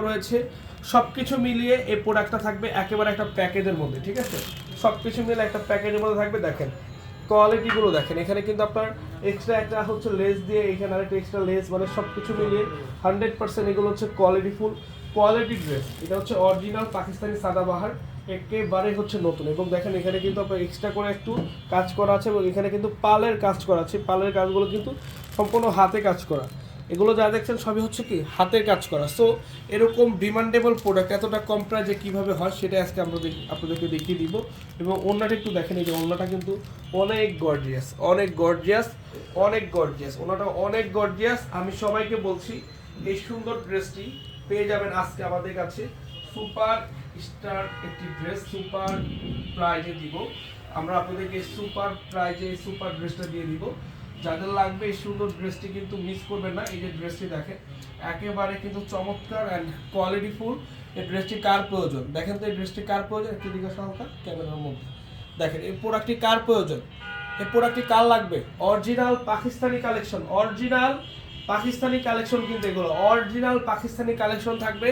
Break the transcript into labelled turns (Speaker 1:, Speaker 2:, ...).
Speaker 1: রয়েছে, সবকিছু মিলিয়ে এই প্রোডাক্টটা থাকবে একেবারে একটা প্যাকেজের মধ্যে, ঠিক আছে? সবকিছু মিলে একটা প্যাকেজের মধ্যে থাকবে। দেখেন কোয়ালিটিগুলো দেখেন, এখানে কিন্তু আপনার এক্সট্রা একটা হচ্ছে লেস দিয়ে, এখানে আরেকটা এক্সট্রা লেস, মানে সবকিছু মিলিয়ে 100% এগুলো হচ্ছে কোয়ালিটি ড্রেস। এটা হচ্ছে অরিজিনাল পাকিস্তানি সাদাবাহার, একেবারে হচ্ছে নতুন। এবং দেখেন এখানে কিন্তু আপনার এক্সট্রা করে একটু কাজ করা আছে, এবং এখানে কিন্তু পালের কাজ করা আছে। পালের কাজগুলো কিন্তু সম্পূর্ণ হাতে কাজ করা। এগুলো যা দেখছেন সবই হচ্ছে কি হাতের কাজ করা। সো এরকম ডিমান্ডেবল প্রোডাক্ট এতটা কম প্রাইসে কীভাবে হয় সেটা আজকে আমরা আপনাদেরকে দেখিয়ে দিব। এবং ওড়নাটা একটু দেখেন, এই যে ওড়নাটা কিন্তু অনেক গর্জিয়াস, ওড়নাটা অনেক গর্জিয়াস। আমি সবাইকে বলছি এই সুন্দর ড্রেসটি পেয়ে যাবেন আজকে আমাদের কাছে সুপার স্টার একটি ড্রেস, সুপার প্রাইজে দিব আমরা আপনাদেরকে, সুপার প্রাইজে সুপার ড্রেসটা দিয়ে দিব। যাদের লাগবে এই সুন্দর ড্রেসটি কিন্তু মিস করবেন না। এই যে ড্রেসটি দেখেন একেবারে কিন্তু চমৎকার অ্যান্ড কোয়ালিটিফুল। এই ড্রেসটি কার প্রয়োজন দেখেন তো, এই ড্রেসটি কার প্রয়োজন একটু জিজ্ঞাসা হালকা ক্যামেরার মধ্যে দেখেন। এই প্রোডাক্টটি কার প্রয়োজন, এই প্রোডাক্টটি কার লাগবে? অরিজিনাল পাকিস্তানি কালেকশন কিন্তু এগুলো অরিজিনাল পাকিস্তানি কালেকশন থাকবে।